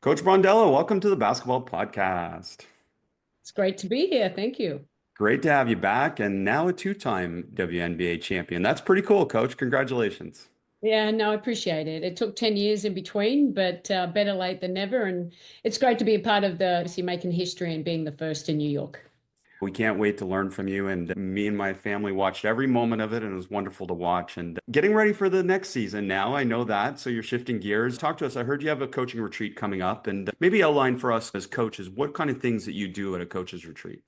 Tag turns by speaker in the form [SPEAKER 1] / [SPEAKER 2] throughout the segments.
[SPEAKER 1] Coach Brondello, welcome to the Basketball Podcast.
[SPEAKER 2] It's great to be here. Thank you.
[SPEAKER 1] Great to have you back, and now a two-time WNBA champion. That's pretty cool, Coach. Congratulations.
[SPEAKER 2] Yeah, no, I appreciate it. It took 10 years in between, but better late than never. And it's great to be a part of the obviously making history and being the first in New York.
[SPEAKER 1] We can't wait to learn from you. And me and my family watched every moment of it, and it was wonderful to watch. And getting ready for the next season now, I know that. So you're shifting gears. Talk to us. I heard you have a coaching retreat coming up, and maybe outline for us as coaches what kind of things that you do at a coach's retreat.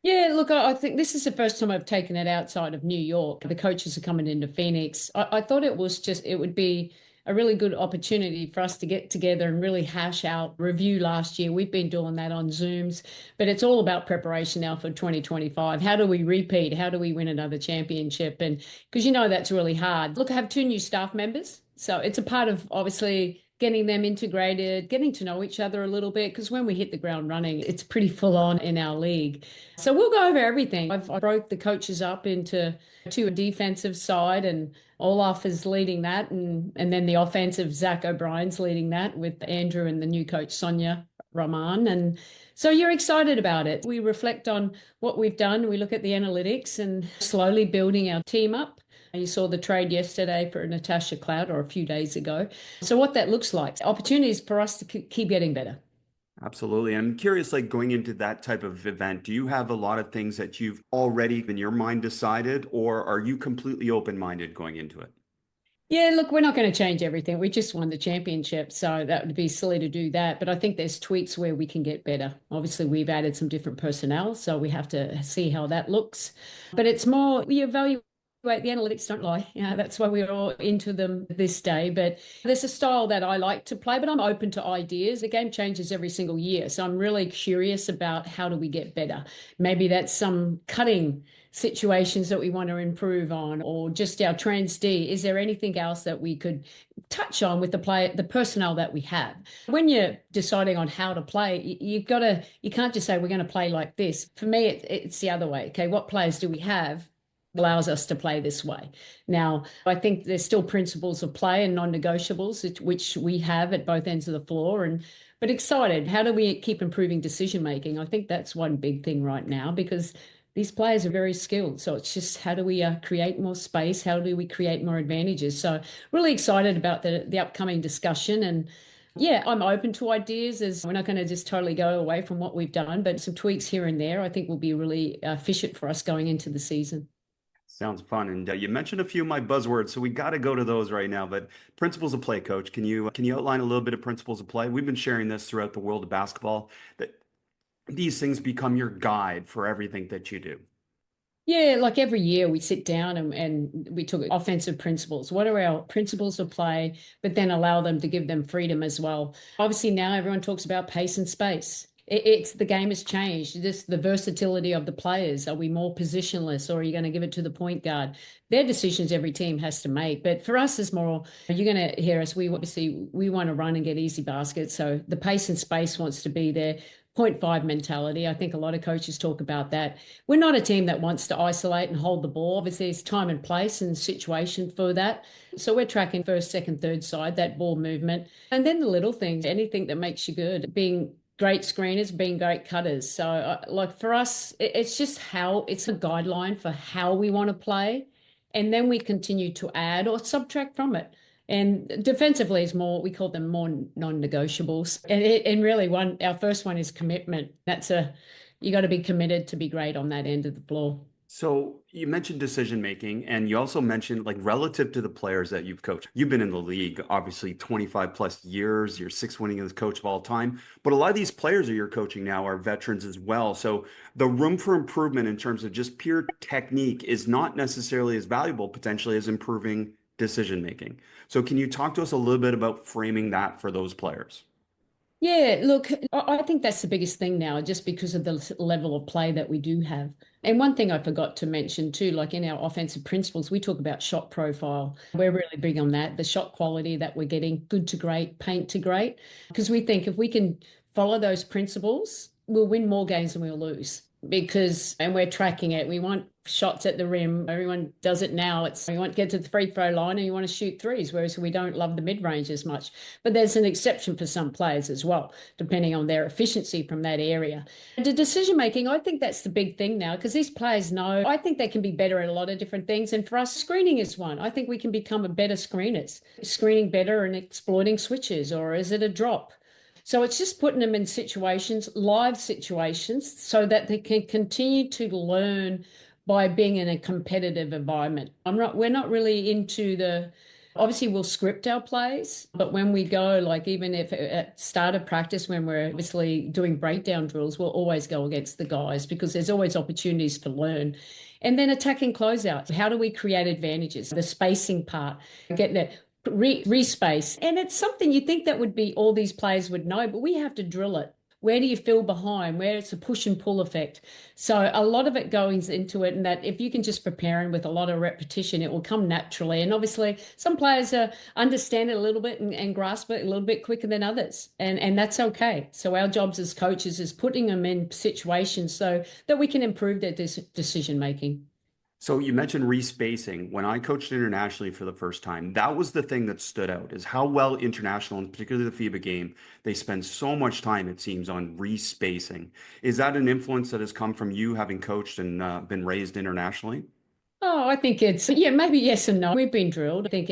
[SPEAKER 2] Yeah, look, I think this is the first time I've taken it outside of New York. The coaches are coming into Phoenix. I thought it would be a really good opportunity for us to get together and really hash out review last year. We've been doing that on Zooms, but it's all about preparation now for 2025. How do we repeat? How do we win another championship? And because that's really hard. Look, I have two new staff members. So it's a part of obviously getting them integrated, getting to know each other a little bit, because when we hit the ground running, it's pretty full on in our league. So we'll go over everything. I broke the coaches up into a defensive side, and Olaf is leading that, and then the offensive, Zach O'Brien's leading that with Andrew and the new coach, Sonia Rahman. And so you're excited about it. We reflect on what we've done. We look at the analytics and slowly building our team up. You saw the trade yesterday for Natasha Cloud or a few days ago. So what that looks like, opportunities for us to keep getting better.
[SPEAKER 1] Absolutely. I'm curious, like going into that type of event, do you have a lot of things that you've already in your mind decided, or are you completely open-minded going into it?
[SPEAKER 2] Yeah, look, we're not going to change everything. We just won the championship, so that would be silly to do that. But I think there's tweaks where we can get better. Obviously, we've added some different personnel, so we have to see how that looks. But it's more we evaluate the analytics don't lie. That's why we're all into them this day. But there's a style that I like to play, but I'm open to ideas. The game changes every single year. So I'm really curious about how do we get better. Maybe that's some cutting situations that we want to improve on, or just our trans D. Is there anything else that we could touch on with the personnel that we have? When you're deciding on how to play, you can't just say we're going to play like this. For me, it's the other way. Okay, what players do we have allows us to play this way? Now, I think there's still principles of play and non-negotiables, which we have at both ends of the floor. But excited, how do we keep improving decision making? I think that's one big thing right now, because these players are very skilled. So it's just how do we create more space? How do we create more advantages? So really excited about the upcoming discussion. And yeah, I'm open to ideas, as we're not going to just totally go away from what we've done, but some tweaks here and there I think will be really efficient for us going into the season.
[SPEAKER 1] Sounds fun. And you mentioned a few of my buzzwords, so we got to go to those right now. But principles of play, coach, can you outline a little bit of principles of play? We've been sharing this throughout the world of basketball, that these things become your guide for everything that you do.
[SPEAKER 2] Yeah, like every year we sit down and we took offensive principles. What are our principles of play, but then allow them to give them freedom as well. Obviously, now everyone talks about pace and space. It's the game has changed. Just the versatility of the players. Are we more positionless, or are you going to give it to the point guard? They're decisions every team has to make. But for us, it's more, you're going to hear us. We want to run and get easy baskets. So the pace and space wants to be there. Point 0.5 mentality. I think a lot of coaches talk about that. We're not a team that wants to isolate and hold the ball. Obviously, there's time and place and situation for that. So we're tracking first, second, third side, that ball movement. And then the little things, anything that makes you good, being great screeners, being great cutters. So like for us, it's just how it's a guideline for how we want to play. And then we continue to add or subtract from it. And defensively is more, we call them more non-negotiables. And really our first one is commitment. You got to be committed to be great on that end of the floor.
[SPEAKER 1] So you mentioned decision making, and you also mentioned like relative to the players that you've coached. You've been in the league, obviously 25 plus years. You're sixth winningest coach of all time. But a lot of these players that you're coaching now are veterans as well. So the room for improvement in terms of just pure technique is not necessarily as valuable potentially as improving decision making. So can you talk to us a little bit about framing that for those players?
[SPEAKER 2] Yeah, look, I think that's the biggest thing now, just because of the level of play that we do have. And one thing I forgot to mention too, like in our offensive principles, we talk about shot profile. We're really big on that, the shot quality that we're getting, good to great, paint to great, because we think if we can follow those principles, we'll win more games than we'll lose. because, and we're tracking it. We want shots at the rim. Everyone does it now. It's we want to get to the free throw line and you want to shoot threes, whereas we don't love the mid range as much. But there's an exception for some players as well, depending on their efficiency from that area. And the decision making, I think that's the big thing now because these players know. I think they can be better at a lot of different things, and for us, screening is one. I think we can become a better screeners, screening better and exploiting switches, or is it a drop? So it's just putting them in situations, live situations, so that they can continue to learn by being in a competitive environment. We're not really into obviously we'll script our plays, but when we go, like even if at start of practice, when we're obviously doing breakdown drills, we'll always go against the guys because there's always opportunities to learn. And then attacking closeouts. How do we create advantages? The spacing part, getting it respace. And it's something you think that would be all these players would know, but we have to drill it. Where do you feel behind? Where it's a push and pull effect. So a lot of it goes into it, and that if you can just prepare with a lot of repetition, it will come naturally. And obviously, some players understand it a little bit and grasp it a little bit quicker than others, and that's okay. So our jobs as coaches is putting them in situations so that we can improve their decision making.
[SPEAKER 1] So you mentioned respacing. When I coached internationally for the first time, that was the thing that stood out is how well international, and particularly the FIBA game, they spend so much time, it seems, on respacing. Is that an influence that has come from you having coached and been raised internationally?
[SPEAKER 2] Oh, I think it's, yeah, maybe yes and no. We've been drilled. I think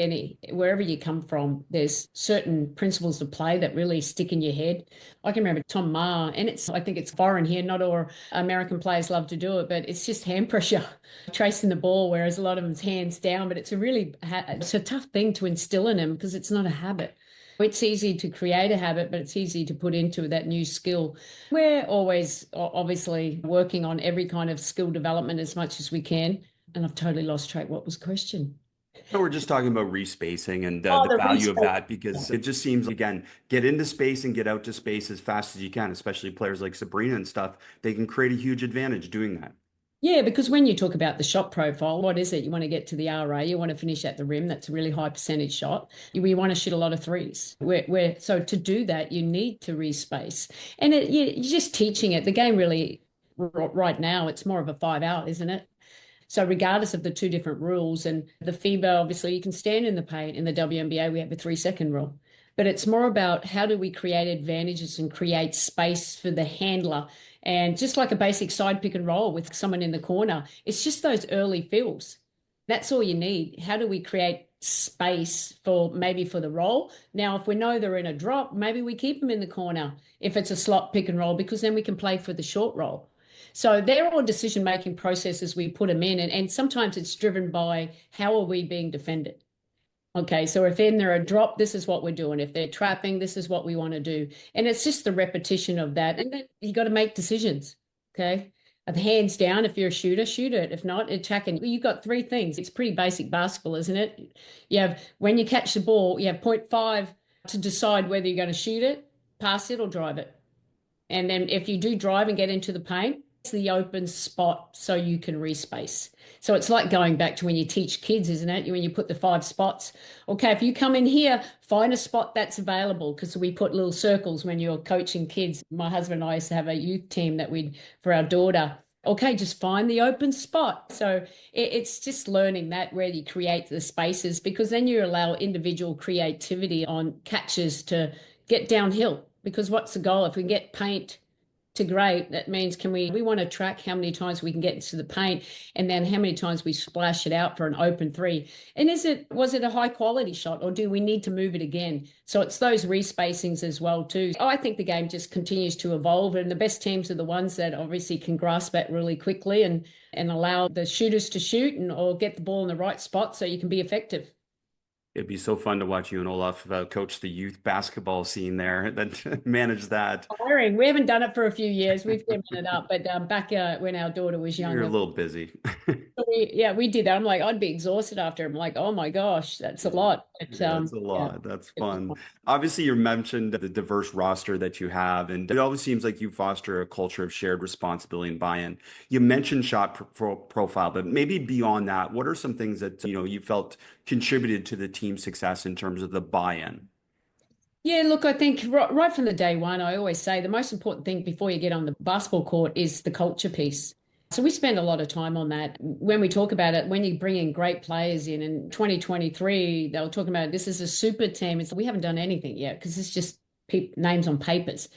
[SPEAKER 2] wherever you come from, there's certain principles of play that really stick in your head. I can remember Tom Ma, and I think it's foreign here. Not all American players love to do it, but it's just hand pressure, tracing the ball, whereas a lot of them's hands down. But it's it's a tough thing to instill in them because it's not a habit. It's easy to create a habit, but it's easy to put into that new skill. We're always obviously working on every kind of skill development as much as we can. And I've totally lost track. What was the question?
[SPEAKER 1] No, we're just talking about respacing and
[SPEAKER 2] Oh,
[SPEAKER 1] the
[SPEAKER 2] the
[SPEAKER 1] value of
[SPEAKER 2] respace.
[SPEAKER 1] that because it just seems, again, get into space and get out to space as fast as you can, especially players like Sabrina and stuff. They can create a huge advantage doing that.
[SPEAKER 2] Yeah, because when you talk about the shot profile, what is it? You want to get to the RA, you want to finish at the rim. That's a really high percentage shot. We want to shoot a lot of threes. So to do that, you need to respace. And you're just teaching it. The game really, right now, it's more of a 5 out, isn't it? So regardless of the two different rules and the FIBA, obviously you can stand in the paint. In the WNBA, we have a 3-second rule. But it's more about how do we create advantages and create space for the handler. And just like a basic side pick and roll with someone in the corner, it's just those early fills. That's all you need. How do we create space for maybe for the roll? Now, if we know they're in a drop, maybe we keep them in the corner if it's a slot pick and roll, because then we can play for the short roll. So they're all decision-making processes we put them in. And sometimes it's driven by how are we being defended? Okay, so if they're a drop, this is what we're doing. If they're trapping, this is what we want to do. And it's just the repetition of that. And then you got to make decisions. Okay. Hands down, if you're a shooter, shoot it. If not, attacking. You've got three things. It's pretty basic basketball, isn't it? You have, when you catch the ball, you have 0.5 to decide whether you're going to shoot it, pass it, or drive it. And then if you do drive and get into the paint, it's the open spot so you can respace. So it's like going back to when you teach kids, isn't it? When you put the 5 spots. Okay, if you come in here, find a spot that's available, because we put little circles when you're coaching kids. My husband and I used to have a youth team that for our daughter. Okay, just find the open spot. So it's just learning that where you create the spaces, because then you allow individual creativity on catches to get downhill. Because what's the goal? If we get paint to great, that means we want to track how many times we can get into the paint, and then how many times we splash it out for an open three. And was it a high quality shot, or do we need to move it again? So it's those respacings as well too. I think the game just continues to evolve, and the best teams are the ones that obviously can grasp that really quickly and allow the shooters to shoot or get the ball in the right spot so you can be effective.
[SPEAKER 1] It'd be so fun to watch you and Olaf coach the youth basketball scene there, that manage that.
[SPEAKER 2] Tiring. We haven't done it for a few years. We've given it up, but back when our daughter was
[SPEAKER 1] You're a
[SPEAKER 2] younger,
[SPEAKER 1] little busy.
[SPEAKER 2] we did that. I'm like, I'd be exhausted after. I'm like, oh my gosh, that's a lot. But,
[SPEAKER 1] Yeah, that's a
[SPEAKER 2] yeah,
[SPEAKER 1] lot. That's
[SPEAKER 2] it was
[SPEAKER 1] fun.
[SPEAKER 2] fun.
[SPEAKER 1] Obviously, you mentioned the diverse roster that you have, and it always seems like you foster a culture of shared responsibility and buy-in. You mentioned shot profile, but maybe beyond that, what are some things that you felt contributed to the team's success in terms of the buy-in?
[SPEAKER 2] Yeah, look, I think right from the day one, I always say the most important thing before you get on the basketball court is the culture piece. So we spend a lot of time on that. When we talk about it, when you bring in great players in 2023, they were talking about this is a super team. We haven't done anything yet because it's just names on papers.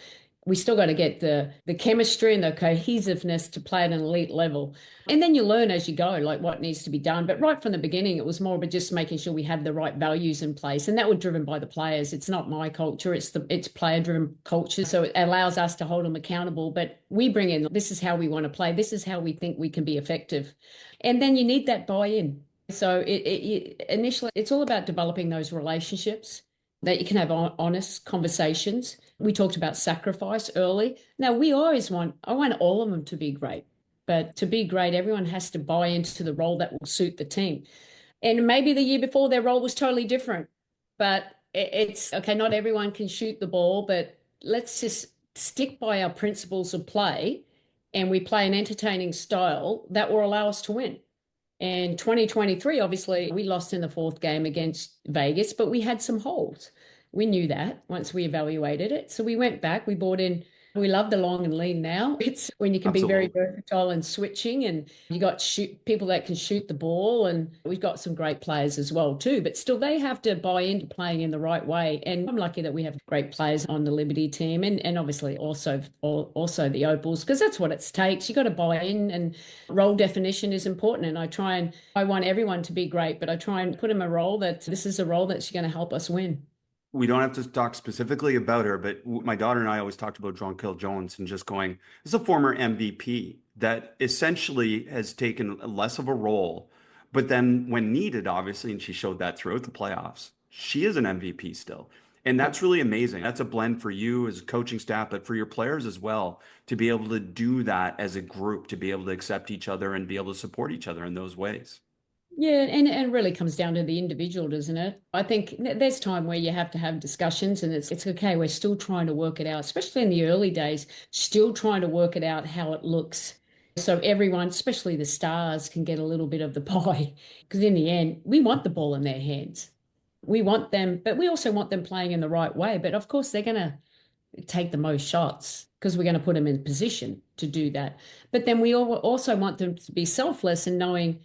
[SPEAKER 2] We still got to get the chemistry and the cohesiveness to play at an elite level. And then you learn as you go, like what needs to be done. But right from the beginning, it was more about just making sure we have the right values in place. And that was driven by the players. It's not my culture, it's player-driven culture. So it allows us to hold them accountable. But we bring in, this is how we want to play, this is how we think we can be effective. And then you need that buy-in. So initially, it's all about developing those relationships that you can have honest conversations. We talked about sacrifice early. Now, I want all of them to be great. But to be great, everyone has to buy into the role that will suit the team. And maybe the year before, their role was totally different. But it's okay, not everyone can shoot the ball, but let's just stick by our principles of play and we play an entertaining style that will allow us to win. And 2023, obviously, we lost in the fourth game against Vegas, but we had some holes. We knew that once we evaluated it. So we went back, we bought in, we love the long and lean now. It's when you can be very
[SPEAKER 1] Absolutely.
[SPEAKER 2] versatile and switching, and you got people that can shoot the ball, and we've got some great players as well too. But still, they have to buy into playing in the right way. And I'm lucky that we have great players on the Liberty team, and obviously also the Opals, because that's what it takes. You got to buy in, and role definition is important. And I want everyone to be great, but I try and put them a role that this is a role that's going to help us win.
[SPEAKER 1] We don't have to talk specifically about her, but my daughter and I always talked about Jonquil Jones and just going, this is a former MVP that essentially has taken less of a role, but then when needed, obviously, and she showed that throughout the playoffs, she is an MVP still. And
[SPEAKER 2] Yeah.
[SPEAKER 1] that's really amazing. That's a blend for you as a coaching staff, but for your players as well, to be able to do that as a group, to be able to accept each other and be able to support each other in those ways.
[SPEAKER 2] Yeah, and it really comes down to the individual, doesn't it? I think there's time where you have to have discussions, and it's okay. We're still trying to work it out, especially in the early days, still trying to work it out how it looks. So everyone, especially the stars, can get a little bit of the pie. Because in the end, we want the ball in their hands. We want them, but we also want them playing in the right way. But of course, they're going to take the most shots because we're going to put them in position to do that. But then we also want them to be selfless and knowing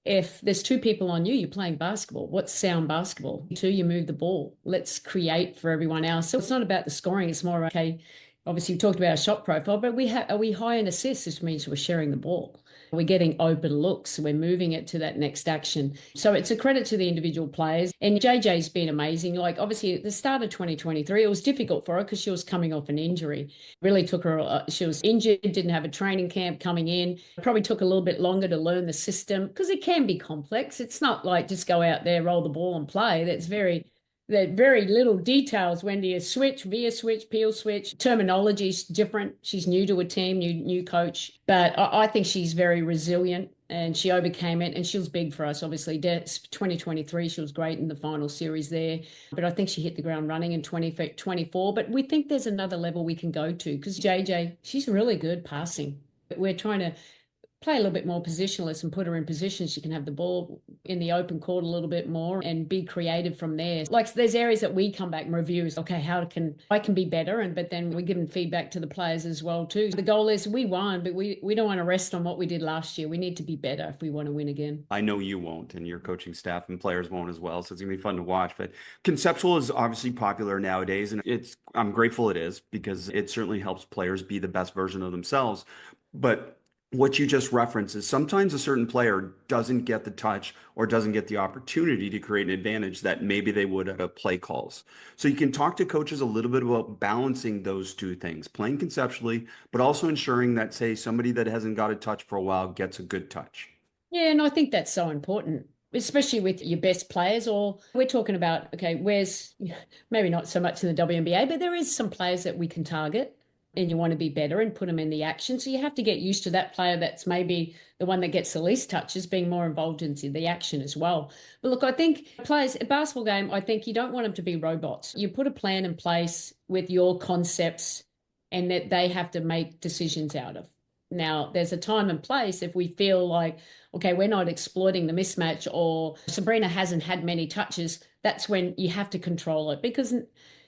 [SPEAKER 2] if there's two people on you, you're playing basketball. What's sound basketball? Two, you move the ball. Let's create for everyone else. So it's not about the scoring. It's more, okay, obviously we talked about our shot profile, but are we high in assists? This means we're sharing the ball. We're getting open looks. We're moving it to that next action. So it's a credit to the individual players. And JJ's been amazing. Like obviously at the start of 2023, it was difficult for her because she was coming off an injury. Really took her, she was injured, didn't have a training camp coming in. Probably took a little bit longer to learn the system because it can be complex. It's not like just go out there, roll the ball and play. That very little details. When do you switch, via switch, peel switch? Terminology's different. She's new to a team, new coach. But I think she's very resilient and she overcame it. And she was big for us, obviously. 2023, she was great in the final series there. But I think she hit the ground running in 2024. But we think there's another level we can go to because JJ, she's really good passing. We're trying to play a little bit more positionless and put her in position. She can have the ball in the open court a little bit more and be creative from there. Like there's areas that we come back and review is, okay, I can be better? But then we're giving feedback to the players as well too. The goal is we won, but we don't want to rest on what we did last year. We need to be better if we want to win again.
[SPEAKER 1] I know you won't, and your coaching staff and players won't as well. So it's gonna be fun to watch. But Conceptual is obviously popular nowadays, and I'm grateful it is because it certainly helps players be the best version of themselves. But what you just referenced is sometimes a certain player doesn't get the touch or doesn't get the opportunity to create an advantage that maybe they would at a play calls. So you can talk to coaches a little bit about balancing those two things, playing conceptually, but also ensuring that, say, somebody that hasn't got a touch for a while gets a good touch.
[SPEAKER 2] Yeah, and I think that's so important, especially with your best players. Or we're talking about, okay, where's maybe not so much in the WNBA, but there is some players that we can target and you want to be better and put them in the action. So you have to get used to that player that's maybe the one that gets the least touches being more involved into the action as well. But look, I think players, a basketball game, I think you don't want them to be robots. You put a plan in place with your concepts and that they have to make decisions out of. Now, there's a time and place if we feel like, okay, we're not exploiting the mismatch or Sabrina hasn't had many touches, that's when you have to control it because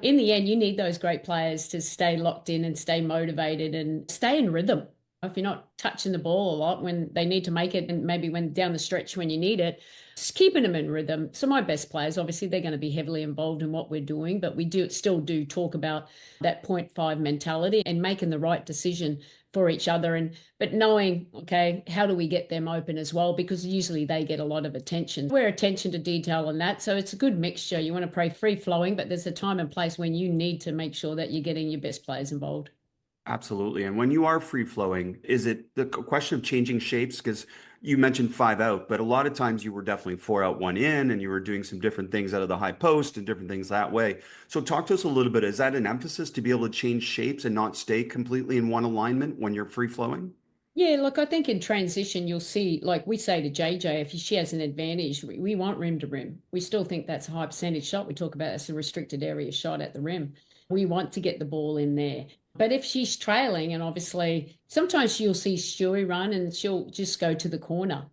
[SPEAKER 2] in the end, you need those great players to stay locked in and stay motivated and stay in rhythm. If you're not touching the ball a lot when they need to make it and maybe when down the stretch when you need it, just keeping them in rhythm. So my best players, obviously, they're going to be heavily involved in what we're doing, but we do still do talk about that 0.5 mentality and making the right decision for each other and but knowing, okay, how do we get them open as well? Because usually they get a lot of attention. We're attention to detail on that. So it's a good mixture. You want to play free flowing, but there's a time and place when you need to make sure that you're getting your best players involved.
[SPEAKER 1] Absolutely. And when you are free flowing, is it the question of changing shapes? Because you mentioned five out, but a lot of times you were definitely four out, one in, and you were doing some different things out of the high post and different things that way. So talk to us a little bit. Is that an emphasis to be able to change shapes and not stay completely in one alignment when you're free flowing?
[SPEAKER 2] Yeah, look, I think in transition, you'll see, like we say to JJ, if she has an advantage, we want rim to rim. We still think that's a high percentage shot. We talk about it as a restricted area shot at the rim. We want to get the ball in there. But if she's trailing, and obviously sometimes you'll see Stewie run and she'll just go to the corner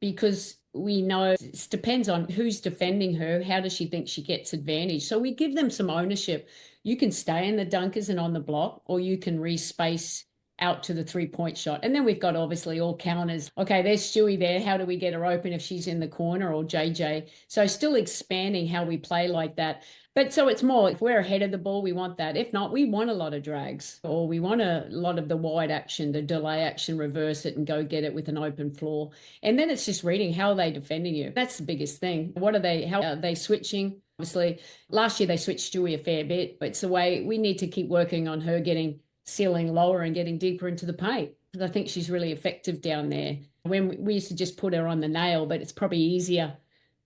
[SPEAKER 2] because we know it depends on who's defending her. How does she think she gets advantage? So we give them some ownership. You can stay in the dunkers and on the block, or you can respace out to the 3-point shot. And then we've got obviously all counters. Okay, there's Stewie there. How do we get her open if she's in the corner or JJ? So still expanding how we play like that. But so it's more if we're ahead of the ball, we want that. If not, we want a lot of drags or we want a lot of the wide action, the delay action, reverse it and go get it with an open floor. And then it's just reading how are they defending you. That's the biggest thing. How are they switching? Obviously, last year they switched Stewie a fair bit, but it's the way we need to keep working on her getting ceiling lower and getting deeper into the paint. Because I think she's really effective down there. When we used to just put her on the nail, but it's probably easier.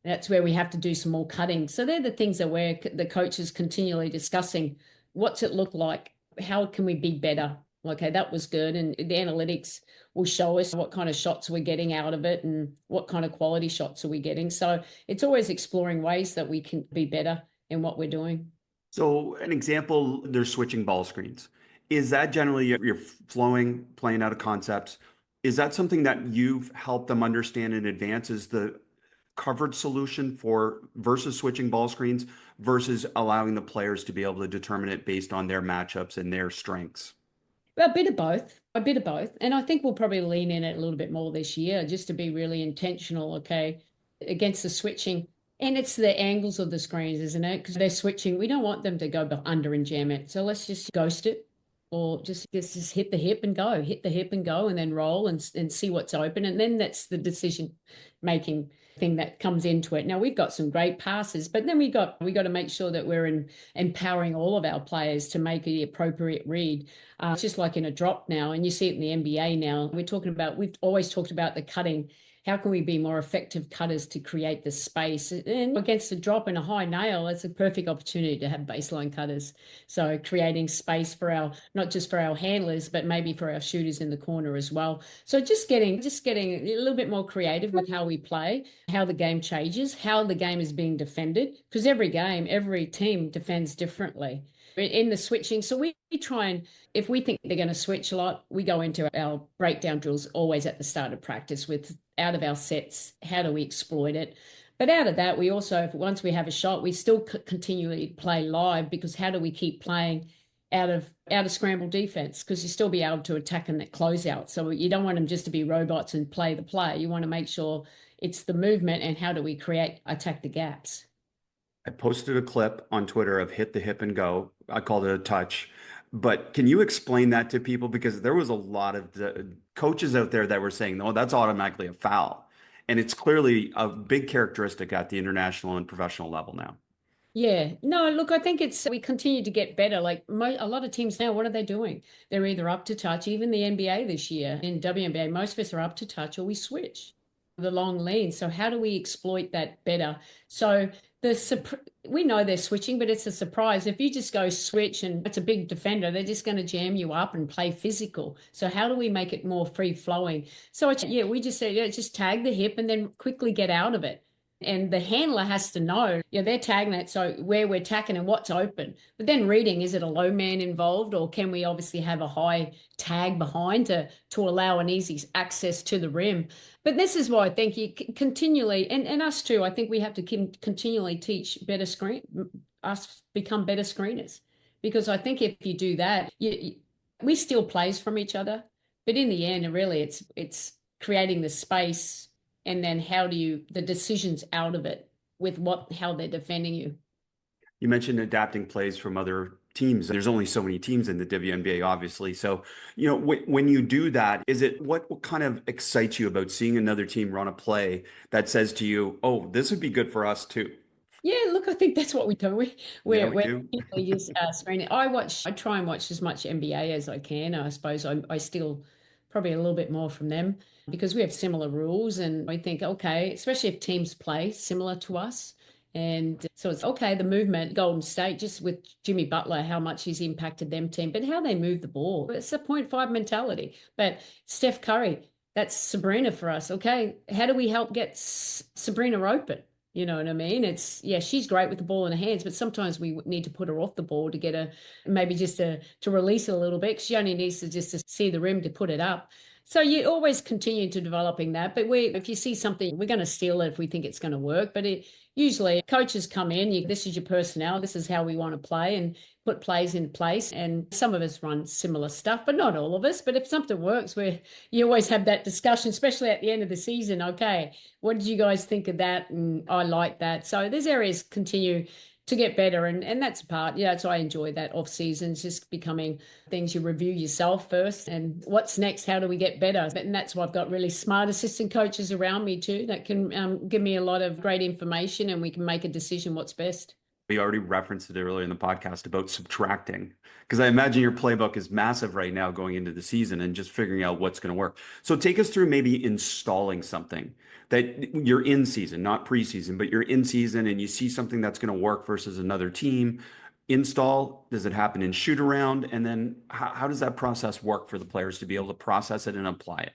[SPEAKER 2] That's where we have to do some more cutting. So they're the things that the coach is continually discussing. What's it look like? How can we be better? Okay, that was good. And the analytics will show us what kind of shots we're getting out of it and what kind of quality shots are we getting. So it's always exploring ways that we can be better in what we're doing.
[SPEAKER 1] So an example, they're switching ball screens. Is that generally you're flowing, playing out of concepts? Is that something that you've helped them understand in advance? Is the covered solution for versus switching ball screens versus allowing the players to be able to determine it based on their matchups and their strengths?
[SPEAKER 2] Well, a bit of both, a bit of both. And I think we'll probably lean in it a little bit more this year just to be really intentional, okay, against the switching. And it's the angles of the screens, isn't it? Because they're switching. We don't want them to go under and jam it. So let's just ghost it or just hit the hip and go, hit the hip and go, and then roll and see what's open. And then that's the decision making thing that comes into it. Now we've got some great passes, but then we got to make sure that we're empowering all of our players to make the appropriate read. It's just like in a drop now, and you see it in the NBA now. We've always talked about the cutting. How can we be more effective cutters to create the space? And against a drop and a high nail, it's a perfect opportunity to have baseline cutters. So creating space for not just for our handlers, but maybe for our shooters in the corner as well. So just getting a little bit more creative with how we play, how the game changes, how the game is being defended, because every team defends differently in the switching. So we try and, if we think they're going to switch a lot, we go into our breakdown drills always at the start of practice with out of our sets, how do we exploit it? But out of that, we also, once we have a shot, we still continually play live because how do we keep playing out of scramble defense? Because you still be able to attack in that closeout. So you don't want them just to be robots and play the play. You want to make sure it's the movement and how do we attack the gaps.
[SPEAKER 1] I posted a clip on Twitter of hit the hip and go. I called it a touch. But can you explain that to people? Because there was a lot of coaches out there that were saying, oh, that's automatically a foul. And it's clearly a big characteristic at the international and professional level now.
[SPEAKER 2] Yeah, no, look, I think we continue to get better. Like a lot of teams now, what are they doing? They're either up to touch, even the NBA this year in WNBA, most of us are up to touch or we switch the long lean. So how do we exploit that better? So we know they're switching, but it's a surprise. If you just go switch and it's a big defender, they're just going to jam you up and play physical. So how do we make it more free flowing? So we just say, just tag the hip and then quickly get out of it. And the handler has to know, they're tagging it, so where we're tacking and what's open. But then reading, is it a low man involved, or can we obviously have a high tag behind to allow an easy access to the rim? But this is why I think you continually, and us too, I think we have to continually teach us become better screeners. Because I think if you do that, we steal plays from each other. But in the end, really, it's creating the space, and then the decisions out of it with how they're defending you.
[SPEAKER 1] You mentioned adapting plays from other teams. There's only so many teams in the WNBA, obviously. So, when you do that, what kind of excites you about seeing another team run a play that says to you, "Oh, this would be good for us too"?
[SPEAKER 2] Yeah, look, I think that's what we do.
[SPEAKER 1] Yeah,
[SPEAKER 2] We're
[SPEAKER 1] we do.
[SPEAKER 2] usually just screening. I try and watch as much NBA as I can. I suppose I still probably a little bit more from them because we have similar rules, and I think, okay, especially if teams play similar to us. And so it's okay, the movement, Golden State, just with Jimmy Butler, how much he's impacted them team, but how they move the ball. It's a 0.5 mentality. But Steph Curry, that's Sabrina for us. Okay, how do we help get Sabrina open? You know what I mean? She's great with the ball in her hands, but sometimes we need to put her off the ball to get her, maybe just to release it a little bit. 'Cause she only needs to just to see the rim to put it up. So you always continue to developing that. But if you see something, we're going to steal it if we think it's going to work. But usually coaches come in, this is your personnel, this is how we want to play, and put plays in place. And some of us run similar stuff, but not all of us. But if something works, you always have that discussion, especially at the end of the season. Okay, what did you guys think of that? And I like that. So there's areas continue to get better. And that's part, so I enjoy that off season, just becoming things you review yourself first and what's next, how do we get better? And that's why I've got really smart assistant coaches around me too, that can give me a lot of great information, and we can make a decision what's best.
[SPEAKER 1] We already referenced it earlier in the podcast about subtracting, because I imagine your playbook is massive right now going into the season and just figuring out what's going to work. So take us through maybe installing something that you're in season, not preseason, but you're in season and you see something that's going to work versus another team. Install, does it happen in shoot around? And then how does that process work for the players to be able to process it and apply it?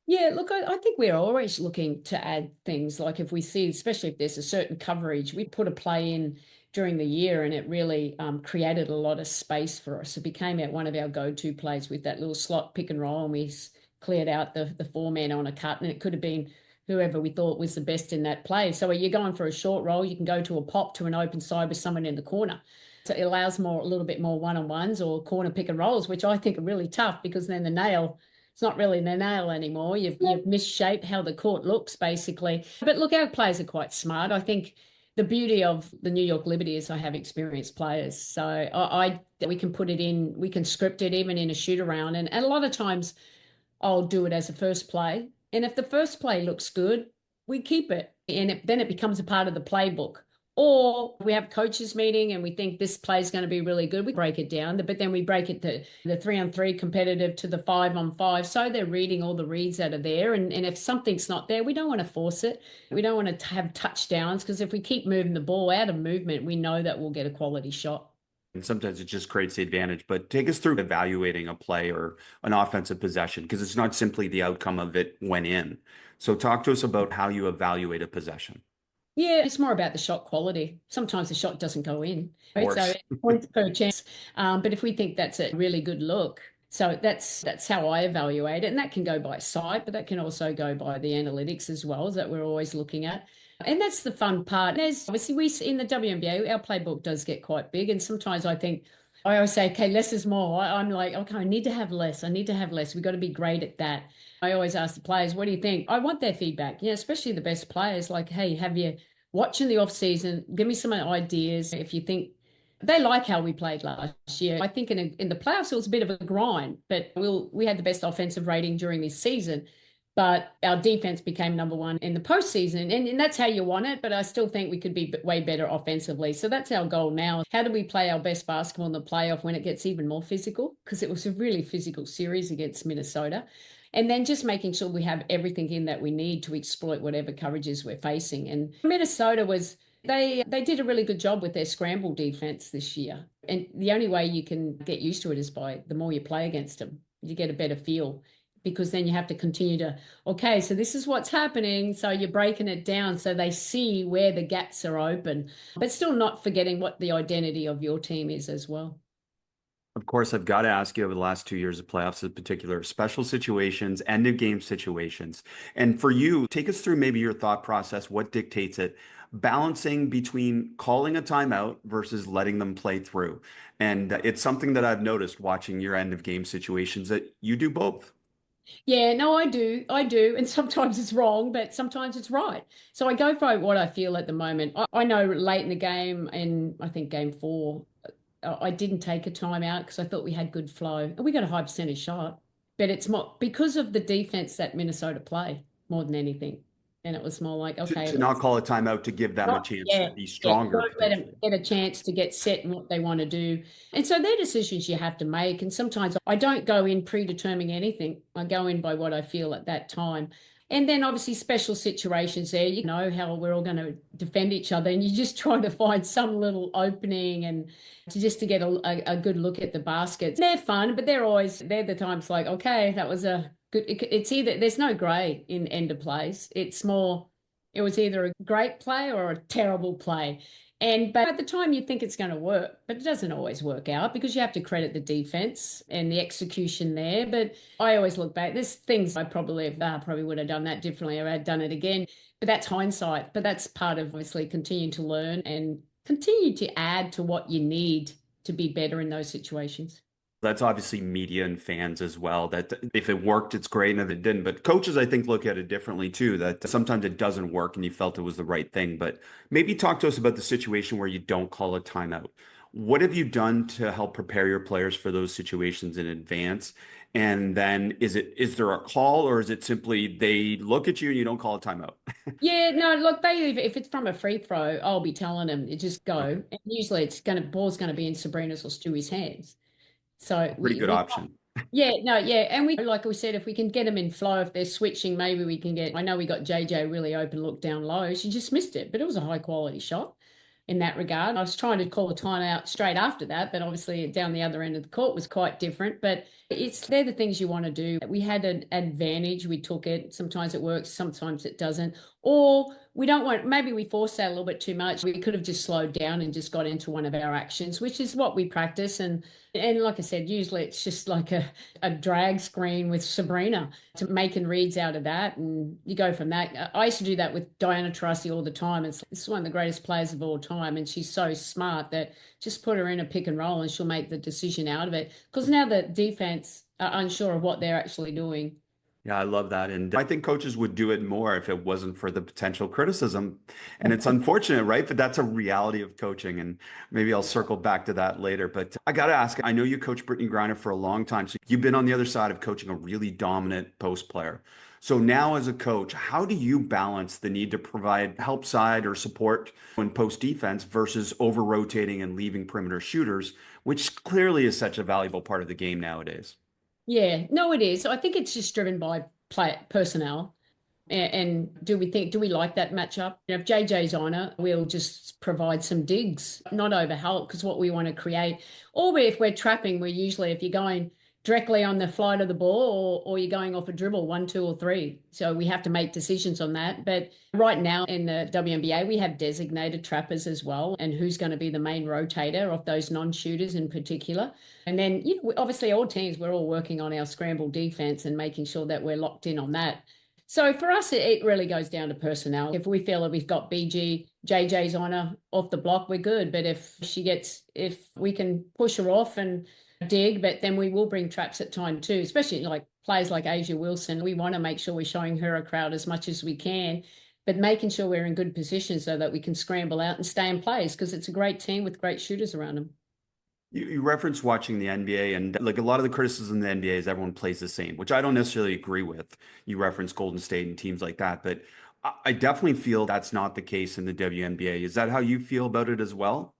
[SPEAKER 2] Yeah, look, I think we're always looking to add things. Like if we see, especially if there's a certain coverage, we put a play in during the year, and it really created a lot of space for us. It became one of our go-to plays with that little slot pick and roll, and we cleared out the four-man on a cut, and it could have been whoever we thought was the best in that play. So when you're going for a short roll, you can go to a pop to an open side with someone in the corner. So it allows a little bit more one-on-ones or corner pick and rolls, which I think are really tough, because then it's not really the nail anymore. You've misshaped how the court looks, basically. But look, our players are quite smart. I think the beauty of the New York Liberty is I have experienced players. So we can put it in, we can script it even in a shoot around. And a lot of times I'll do it as a first play. And if the first play looks good, we keep it. And then it becomes a part of the playbook. Or we have coaches meeting and we think this play is going to be really good. We break it down, but then we break it to the 3-on-3 competitive to the 5-on-5. So they're reading all the reads that are there. And if something's not there, we don't want to force it. We don't want to have touchdowns, because if we keep moving the ball out of movement, we know that we'll get a quality shot.
[SPEAKER 1] And sometimes it just creates the advantage. But take us through evaluating a play or an offensive possession, because it's not simply the outcome of it went in. So talk to us about how you evaluate a possession.
[SPEAKER 2] Yeah, it's more about the shot quality. Sometimes the shot doesn't go in, right? So points per chance. But if we think that's a really good look, so that's how I evaluate it. And that can go by sight, but that can also go by the analytics as well, that we're always looking at. And that's the fun part. And obviously in the WNBA, our playbook does get quite big. And sometimes I always say, okay, less is more. I'm like, okay, I need to have less. We've got to be great at that. I always ask the players, what do you think? I want their feedback, especially the best players. Like, hey, have you watching the off season? Give me some ideas. If you think they like how we played last year, I think in the playoffs it was a bit of a grind, but we had the best offensive rating during this season. But our defense became number one in the postseason, and that's how you want it. But I still think we could be way better offensively. So that's our goal now. How do we play our best basketball in the playoff when it gets even more physical? Because it was a really physical series against Minnesota. And then just making sure we have everything in that we need to exploit whatever coverages we're facing. And Minnesota they did a really good job with their scramble defense this year. And the only way you can get used to it is by the more you play against them, you get a better feel. because then you have to continue to, okay, so this is what's happening. So you're breaking it down so they see where the gaps are open, but still not forgetting what the identity of your team is as well.
[SPEAKER 1] Of course, I've got to ask you over the last 2 years of playoffs in particular, special situations, end of game situations. And for you, take us through maybe your thought process, what dictates it, balancing between calling a timeout versus letting them play through. And it's something that I've noticed watching your end of game situations that you do both.
[SPEAKER 2] Yeah, no, I do. I do. And sometimes it's wrong, but sometimes it's right. So I go for what I feel at the moment. I know late in the game, in I think game four, I didn't take a timeout because I thought we had good flow. And we got a high percentage shot. But it's more because of the defense that Minnesota play more than anything. And it was more like,
[SPEAKER 1] To,
[SPEAKER 2] okay,
[SPEAKER 1] to not call a timeout to give them a
[SPEAKER 2] not,
[SPEAKER 1] chance to
[SPEAKER 2] yeah,
[SPEAKER 1] be
[SPEAKER 2] yeah.
[SPEAKER 1] stronger
[SPEAKER 2] Don't let them
[SPEAKER 1] potentially.
[SPEAKER 2] get a chance to get set in what they want to do. And so they're decisions you have to make. And sometimes I don't go in predetermining anything. I go in by what I feel at that time. And then obviously special situations there, you know how we're all going to defend each other, and you just try to find some little opening and to get a good look at the baskets. They're fun, but they're the times like, okay, that was a good, it's either, there's no gray in end of plays. It's more, it was either a great play or a terrible play. But at the time you think it's going to work, but it doesn't always work out because you have to credit the defense and the execution there. But I always look back. There's things I probably would have done that differently or I'd done it again. But that's hindsight. But that's part of obviously continuing to learn and continue to add to what you need to be better in those situations.
[SPEAKER 1] That's obviously media and fans as well. That if it worked, it's great, and if it didn't. But coaches, I think, look at it differently too. That sometimes it doesn't work and you felt it was the right thing. But maybe talk to us about the situation where you don't call a timeout. What have you done to help prepare your players for those situations in advance? And then is there a call or is it simply they look at you and you don't call a timeout?
[SPEAKER 2] Yeah, no, look, if it's from a free throw, I'll be telling them you just
[SPEAKER 1] Okay,
[SPEAKER 2] go. And usually ball's gonna be in Sabrina's or Stewie's hands. So
[SPEAKER 1] a pretty good option.
[SPEAKER 2] yeah, no, yeah. And like we said, if we can get them in flow, if they're switching, maybe we can I know we got JJ really open look down low. She just missed it, but it was a high quality shot in that regard. I was trying to call a timeout straight after that, but obviously down the other end of the court was quite different. But they're the things you want to do. We had an advantage. We took it. Sometimes it works, sometimes it doesn't. Or we don't want, maybe we forced that a little bit too much. We could have just slowed down and just got into one of our actions, which is what we practice. And like I said, usually it's just like a drag screen with Sabrina to making reads out of that. And you go from that. I used to do that with Diana Taurasi all the time. It's one of the greatest players of all time. And she's so smart that just put her in a pick and roll and she'll make the decision out of it. Because now the defense are unsure of what they're actually doing.
[SPEAKER 1] Yeah, I love that. And I think coaches would do it more if it wasn't for the potential criticism. And it's unfortunate, right? But that's a reality of coaching. And maybe I'll circle back to that later. But I got to ask, I know you coached Brittany Griner for a long time. So you've been on the other side of coaching a really dominant post player. So now as a coach, how do you balance the need to provide help side or support in post defense versus over rotating and leaving perimeter shooters, which clearly is such a valuable part of the game nowadays?
[SPEAKER 2] Yeah, no, it is. I think it's just driven by play personnel. And do we like that matchup? If JJ's on it, we'll just provide some digs, not overhelp, because what we want to create, or if we're trapping, we're usually, if you're going directly on the flight of the ball or you're going off a dribble, one, two, or three. So we have to make decisions on that. But right now in the WNBA, we have designated trappers as well, and who's going to be the main rotator of those non-shooters in particular. And then, obviously all teams, we're all working on our scramble defense and making sure that we're locked in on that. So for us, it really goes down to personnel. If we feel that we've got BG, JJ's on her off the block, we're good. But if we can push her off and dig, but then we will bring traps at time too, especially like players like Asia Wilson. We want to make sure we're showing her a crowd as much as we can, but making sure we're in good position so that we can scramble out and stay in place because it's a great team with great shooters around them.
[SPEAKER 1] You referenced watching the NBA, and like a lot of the criticism in the NBA is everyone plays the same, which I don't necessarily agree with. You reference Golden State and teams like that, but I definitely feel that's not the case in the WNBA. Is that how you feel about it as well?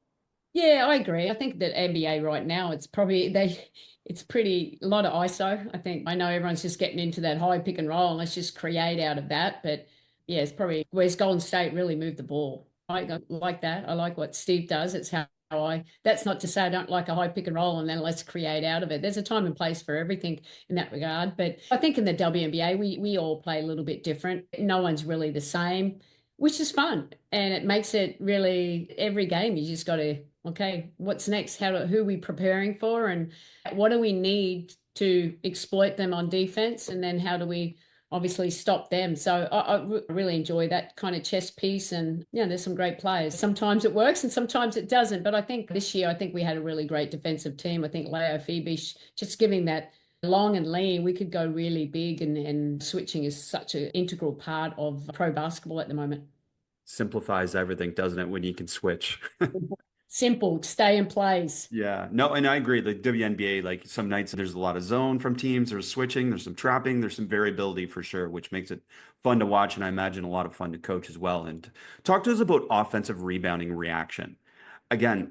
[SPEAKER 2] Yeah, I agree. I think that NBA right now, it's pretty a lot of ISO. I know everyone's just getting into that high pick and roll and let's just create out of that. But yeah, it's probably where's Golden State really moved the ball. I like that. I like what Steve does. It's how That's not to say I don't like a high pick and roll and then let's create out of it. There's a time and place for everything in that regard. But I think in the WNBA, we all play a little bit different. No one's really the same, which is fun. And it makes it really every game. You just got to, okay, what's next? Who are we preparing for? And what do we need to exploit them on defense? And then how do we obviously stop them? So I really enjoy that kind of chess piece. And yeah, there's some great players. Sometimes it works and sometimes it doesn't. But I think this year, I think we had a really great defensive team. I think Leo Phoebe, just giving that long and lean, we could go really big, and switching is such an integral part of pro basketball at the moment.
[SPEAKER 1] Simplifies everything, doesn't it, when you can switch?
[SPEAKER 2] Simple, stay in place.
[SPEAKER 1] Yeah, no, and I agree. The WNBA, like some nights there's a lot of zone from teams, there's switching, there's some trapping, there's some variability for sure, which makes it fun to watch and I imagine a lot of fun to coach as well. And talk to us about offensive rebounding reaction. Again,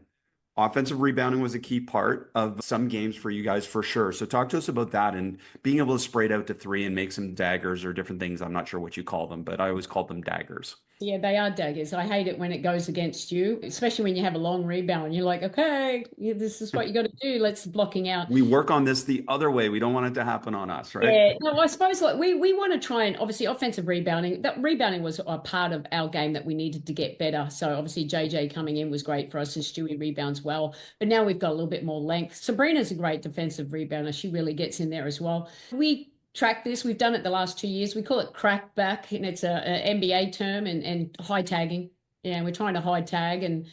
[SPEAKER 1] offensive rebounding was a key part of some games for you guys for sure. So talk to us about that and being able to spray it out to three and make some daggers or different things. I'm not sure what you call them, but I always called them daggers.
[SPEAKER 2] Yeah, they are daggers. I hate it when it goes against you, especially when you have a long rebound. You're like, okay, this is what you got to do. Let's blocking out.
[SPEAKER 1] We work on this the other way. We don't want it to happen on us, right?
[SPEAKER 2] Yeah, no, I suppose like we want to try and obviously offensive rebounding. That rebounding was a part of our game that we needed to get better. So obviously JJ coming in was great for us and Stewie rebounds well. But now we've got a little bit more length. Sabrina's a great defensive rebounder. She really gets in there as well. We track this. We've done it the last 2 years. We call it crack back, and it's a NBA term, and high tagging. Yeah, we're trying to high tag and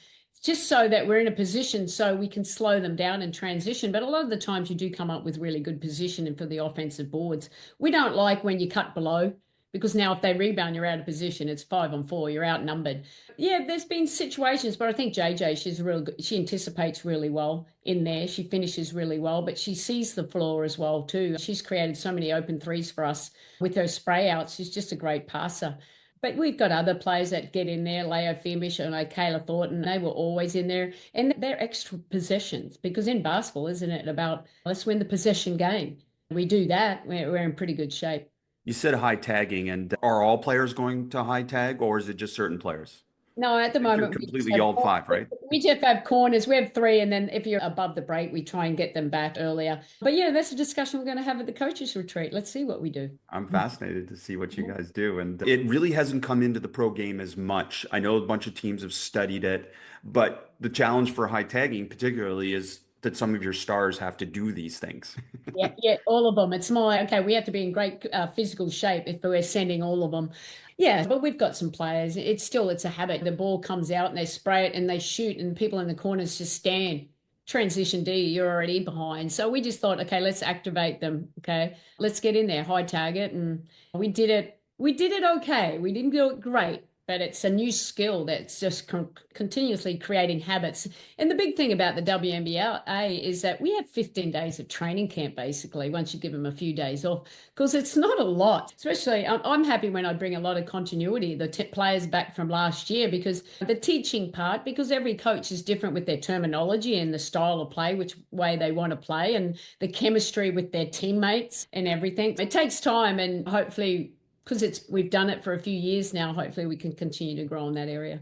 [SPEAKER 2] just so that we're in a position so we can slow them down and transition. But a lot of the times you do come up with really good positioning for the offensive boards. We don't like when you cut below because now if they rebound, you're out of position. It's 5-on-4. You're outnumbered. Yeah, there's been situations, but I think JJ, she's real good. She anticipates really well in there. She finishes really well, but she sees the floor as well too. She's created so many open threes for us with her spray outs. She's just a great passer. But we've got other players that get in there, Leo Femish and Kayla Thornton. They were always in there. And they're extra possessions because in basketball, isn't it about let's win the possession game? We do that, we're in pretty good shape.
[SPEAKER 1] You said high tagging, and are all players going to high tag, or is it just certain players?
[SPEAKER 2] No, at the
[SPEAKER 1] You're
[SPEAKER 2] moment,
[SPEAKER 1] completely all five, right?
[SPEAKER 2] we just have corners. We have three, and then if you're above the break, we try and get them back earlier. But yeah, that's a discussion we're going to have at the coaches retreat. Let's see what we do.
[SPEAKER 1] I'm fascinated to see what you guys do. And it really hasn't come into the pro game as much. I know a bunch of teams have studied it, but the challenge for high tagging particularly is that some of your stars have to do these things.
[SPEAKER 2] Yeah, all of them. It's more okay. We have to be in great physical shape if we're sending all of them. Yeah, but we've got some players. It's a habit. The ball comes out and they spray it and they shoot, and people in the corners just stand. Transition D, you're already behind. So we just thought, okay, let's activate them. Okay, let's get in there, high target, and we did it. We did it okay. We didn't do it great, but it's a new skill that's just continuously creating habits. And the big thing about the WNBA is that we have 15 days of training camp, basically, once you give them a few days off, because it's not a lot. Especially, I'm happy when I bring a lot of continuity, the players back from last year, because the teaching part, because every coach is different with their terminology and the style of play, which way they want to play, and the chemistry with their teammates and everything. It takes time, and hopefully, because we've done it for a few years now, hopefully we can continue to grow in that area.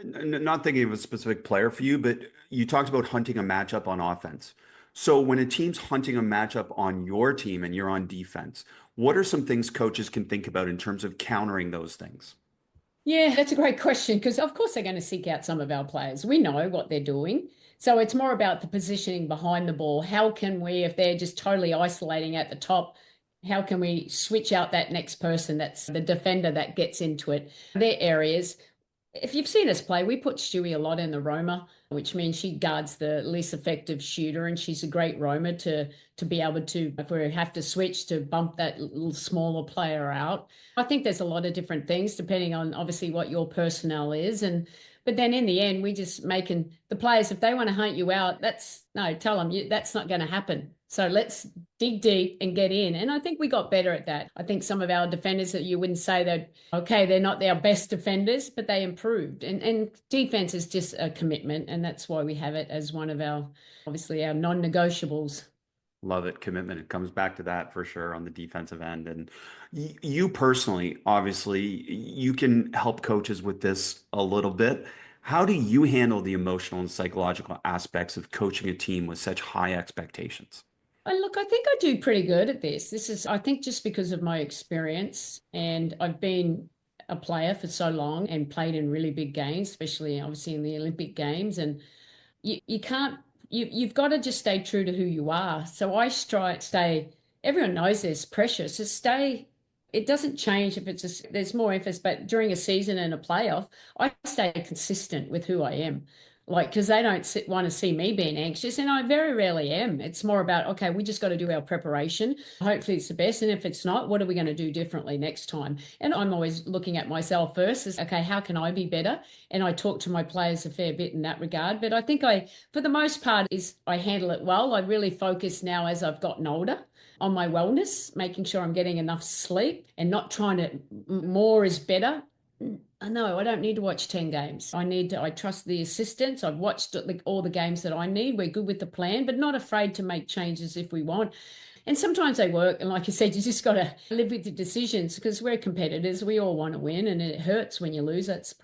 [SPEAKER 1] Not thinking of a specific player for you, but you talked about hunting a matchup on offense. So when a team's hunting a matchup on your team and you're on defense, what are some things coaches can think about in terms of countering those things?
[SPEAKER 2] Yeah, that's a great question because, of course, they're going to seek out some of our players. We know what they're doing. So it's more about the positioning behind the ball. How can we, if they're just totally isolating at the top, how can we switch out that next person that's the defender that gets into it? Their areas. If you've seen us play, we put Stewie a lot in the roamer, which means she guards the least effective shooter, and she's a great roamer to be able to, if we have to switch, to bump that little smaller player out. I think there's a lot of different things depending on obviously what your personnel is, and but then in the end, we just making the players, if they want to hunt you out, tell them that's not going to happen. So let's dig deep and get in. And I think we got better at that. I think some of our defenders that you wouldn't say that, okay, they're not our best defenders, but they improved. And defense is just a commitment. And that's why we have it as one of obviously our non-negotiables.
[SPEAKER 1] Love it. Commitment. It comes back to that for sure on the defensive end. And you personally, obviously, you can help coaches with this a little bit. How do you handle the emotional and psychological aspects of coaching a team with such high expectations?
[SPEAKER 2] And look, I think I do pretty good at this. This is, I think, just because of my experience, and I've been a player for so long and played in really big games, especially obviously in the Olympic Games. And you can't, you've got to just stay true to who you are. So I try to stay, everyone knows there's pressure. So stay, it doesn't change if it's just, there's more emphasis, but during a season and a playoff, I stay consistent with who I am. Like, because they don't want to see me being anxious, and I very rarely am. It's more about, okay, we just got to do our preparation. Hopefully, it's the best. And if it's not, what are we going to do differently next time? And I'm always looking at myself first as, okay, how can I be better? And I talk to my players a fair bit in that regard. But I think for the most part, I handle it well. I really focus now as I've gotten older on my wellness, making sure I'm getting enough sleep and not trying to, more is better. No, I don't need to watch 10 games. I trust the assistants. I've watched all the games that I need. We're good with the plan, but not afraid to make changes if we want. And sometimes they work. And like you said, you just got to live with the decisions because we're competitors. We all want to win, and it hurts when you lose. That's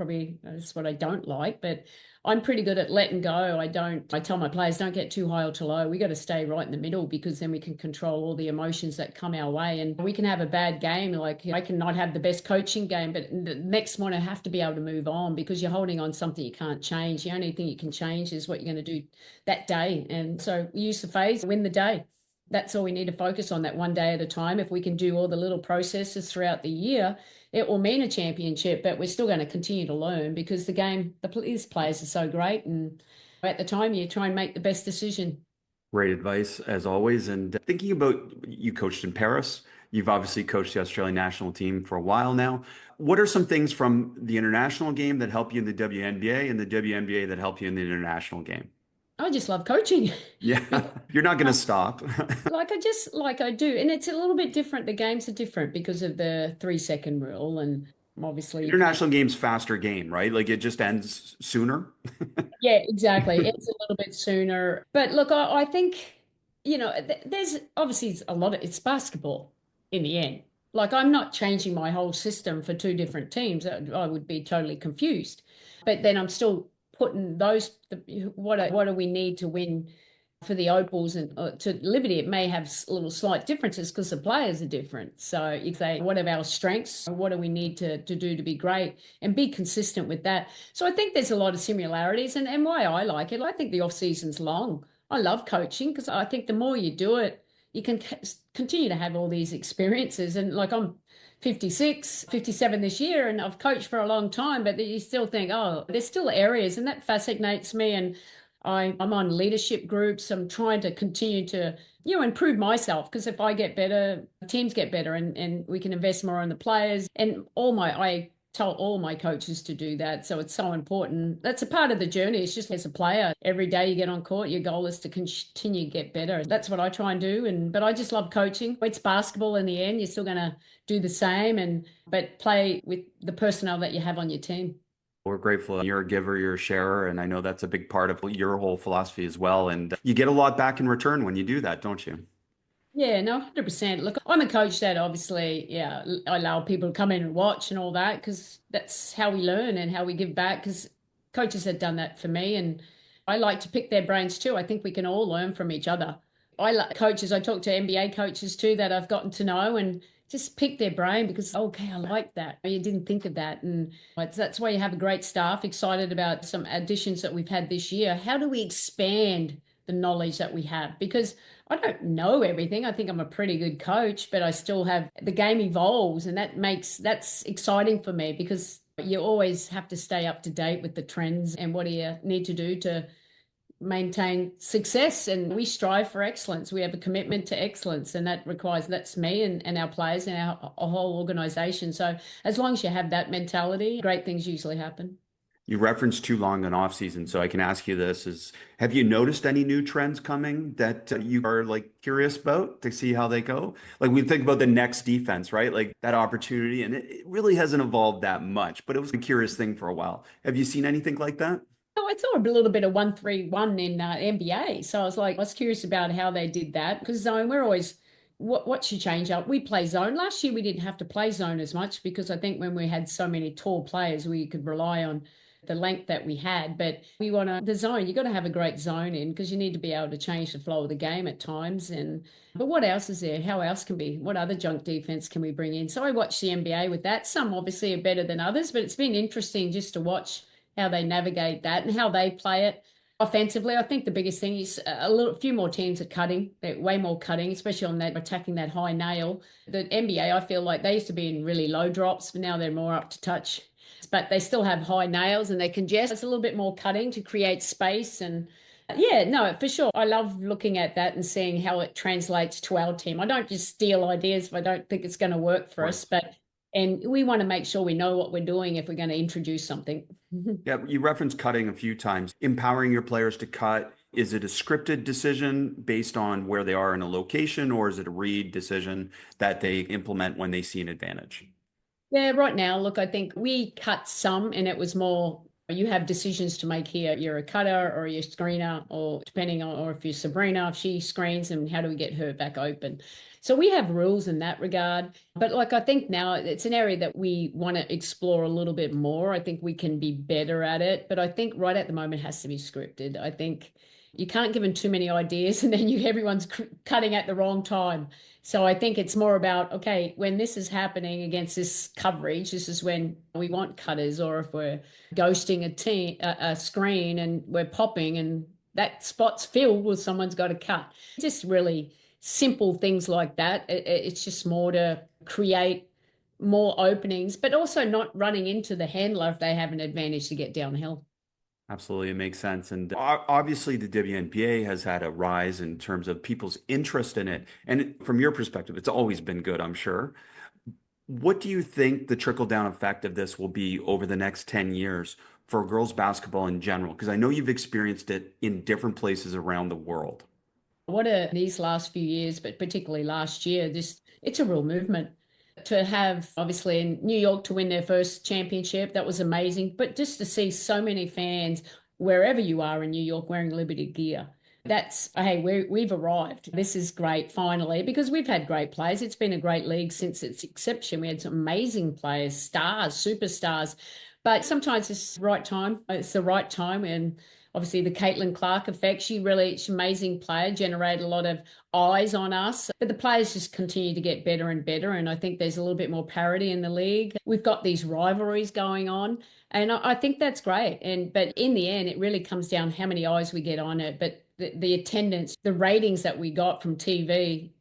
[SPEAKER 2] what I don't like. But I'm pretty good at letting go. I tell my players, don't get too high or too low. We got to stay right in the middle because then we can control all the emotions that come our way. And we can have a bad game. Like I can not have the best coaching game, but the next one I have to be able to move on because you're holding on something you can't change. The only thing you can change is what you're going to do that day. And so we use the phase, win the day. That's all we need to focus on, that one day at a time. If we can do all the little processes throughout the year, it will mean a championship, but we're still going to continue to learn because these players are so great. And at the time, you try and make the best decision.
[SPEAKER 1] Great advice as always. And thinking about you coached in Paris, you've obviously coached the Australian national team for a while now. What are some things from the international game that help you in the WNBA and the WNBA that help you in the international game?
[SPEAKER 2] I just love coaching.
[SPEAKER 1] Yeah, you're not going to stop.
[SPEAKER 2] I do. And it's a little bit different. The games are different because of the 3-second rule. And obviously, you can't.
[SPEAKER 1] International game's faster game, right? Like it just ends sooner.
[SPEAKER 2] Yeah, exactly. It's a little bit sooner. But look, I think, there's obviously it's basketball in the end. Like I'm not changing my whole system for two different teams. I would be totally confused. But then I'm still putting what do we need to win for the opals and to Liberty, it may have little slight differences because the players are different. So you say, what are our strengths? What do we need to do to be great and be consistent with that? So I think there's a lot of similarities and why I like it. I think the off season's long. I love coaching because I think the more you do it, you can continue to have all these experiences. And like I'm 56, 57 this year, and I've coached for a long time, but you still think, oh, there's still areas, and that fascinates me. And I'm on leadership groups. I'm trying to continue to, improve myself because if I get better, teams get better and we can invest more in the players. And I tell all my coaches to do that. So it's so important. That's a part of the journey. It's just as a player, every day you get on court, your goal is to continue to get better. That's what I try and do. But I just love coaching. It's basketball in the end. You're still going to do the same but play with the personnel that you have on your team.
[SPEAKER 1] We're grateful. You're a giver, you're a sharer, and I know that's a big part of your whole philosophy as well. And you get a lot back in return when you do that, don't you?
[SPEAKER 2] Yeah, no, 100%. Look, I'm a coach that obviously, yeah, I allow people to come in and watch and all that because that's how we learn and how we give back because coaches have done that for me. And I like to pick their brains too. I think we can all learn from each other. I like coaches, I talk to NBA coaches too that I've gotten to know and just pick their brain because, okay, I like that. You didn't think of that. And that's why you have a great staff, excited about some additions that we've had this year. How do we expand the knowledge that we have? Because I don't know everything. I think I'm a pretty good coach, but I still have the game evolves and that's exciting for me because you always have to stay up to date with the trends and what do you need to do to maintain success. And we strive for excellence. We have a commitment to excellence and that's me and our players and our whole organization. So as long as you have that mentality, great things usually happen.
[SPEAKER 1] You referenced too long an off season, so I can ask you this: have you noticed any new trends coming that you are like curious about to see how they go? Like we think about the next defense, right? Like that opportunity, and it really hasn't evolved that much, but it was a curious thing for a while. Have you seen anything like that?
[SPEAKER 2] Oh, I saw a little bit of 1-3-1 in NBA. So I was curious about how they did that because zone, we're always, what should change up? We play zone. Last year, we didn't have to play zone as much because I think when we had so many tall players, we could rely on the length that we had, but we want to the zone. You got to have a great zone in because you need to be able to change the flow of the game at times. And but what else is there? How else can be? What other junk defense can we bring in? So I watch the NBA with that. Some obviously are better than others, but it's been interesting just to watch how they navigate that and how they play it. Offensively, I think the biggest thing is a few more teams are cutting. They're way more cutting, especially on that attacking that high nail. The NBA, I feel like they used to be in really low drops, but now they're more up to touch. But they still have high nails and they congest. It's a little bit more cutting to create space. And yeah, no, for sure. I love looking at that and seeing how it translates to our team. I don't just steal ideas if I don't think it's going to work for
[SPEAKER 1] Right.
[SPEAKER 2] us, but and we want to make sure we know what we're doing if we're going to introduce something.
[SPEAKER 1] Yeah, you referenced cutting a few times. Empowering your players to cut. Is it a scripted decision based on where they are in a location, or is it a read decision that they implement when they see an advantage?
[SPEAKER 2] Yeah, right now, look, I think we cut some and it was more you have decisions to make here. You're a cutter or you're a screener, or depending on, or if you're Sabrina, if she screens and how do we get her back open? So we have rules in that regard. But like I think now it's an area that we want to explore a little bit more. I think we can be better at it. But I think right at the moment it has to be scripted. I think you can't give them too many ideas and then everyone's cutting at the wrong time. So I think it's more about, okay, when this is happening against this coverage, this is when we want cutters, or if we're ghosting a screen and we're popping and that spot's filled, well, someone's got to cut. Just really simple things like that. It's just more to create more openings, but also not running into the handler if they have an advantage to get downhill.
[SPEAKER 1] Absolutely, it makes sense. And obviously, the WNBA has had a rise in terms of people's interest in it. And from your perspective, it's always been good, I'm sure. What do you think the trickle down effect of this will be over the next 10 years for girls basketball in general? Because I know you've experienced it in different places around the world.
[SPEAKER 2] What are these last few years, but particularly last year, just it's a real movement. To have obviously in New York to win their first championship, that was amazing. But just to see so many fans wherever you are in New York wearing Liberty gear, that's hey, we've arrived. This is great finally because we've had great players. It's been a great league since its inception. We had some amazing players, stars, superstars. But sometimes it's the right time. It's the right time, and obviously the Caitlin Clark effect. She's an amazing player, generated a lot of eyes on us. But the players just continue to get better and better. And I think there's a little bit more parity in the league. We've got these rivalries going on. And I think that's great. But in the end, it really comes down how many eyes we get on it. But the attendance, the ratings that we got from TV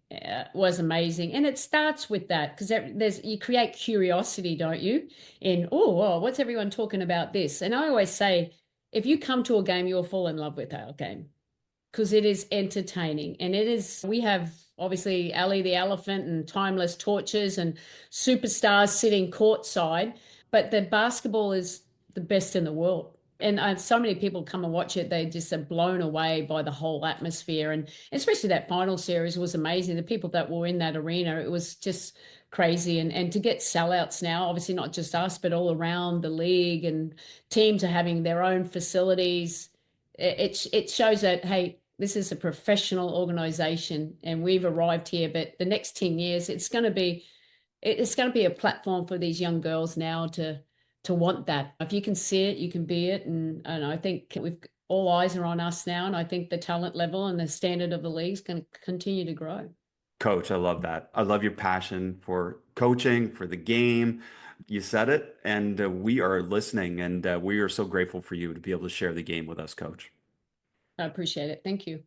[SPEAKER 2] was amazing. And it starts with that because you create curiosity, don't you? In, oh, what's everyone talking about this? And I always say, if you come to a game, you'll fall in love with our game because it is entertaining. And we have obviously Ali the Elephant and Timeless Torches and superstars sitting courtside, but the basketball is the best in the world. And so many people come and watch it. They just are blown away by the whole atmosphere. And especially that final series was amazing. The people that were in that arena, it was just crazy. And to get sellouts now, obviously not just us, but all around the league, and teams are having their own facilities. It shows that, hey, this is a professional organization and we've arrived here. But the next 10 years, it's going to be a platform for these young girls now to want that. If you can see it, you can be it. And I think all eyes are on us now. And I think the talent level and the standard of the league is going to continue to grow.
[SPEAKER 1] Coach, I love that. I love your passion for coaching, for the game. You said it, and we are listening, and we are so grateful for you to be able to share the game with us, Coach.
[SPEAKER 2] I appreciate it. Thank you.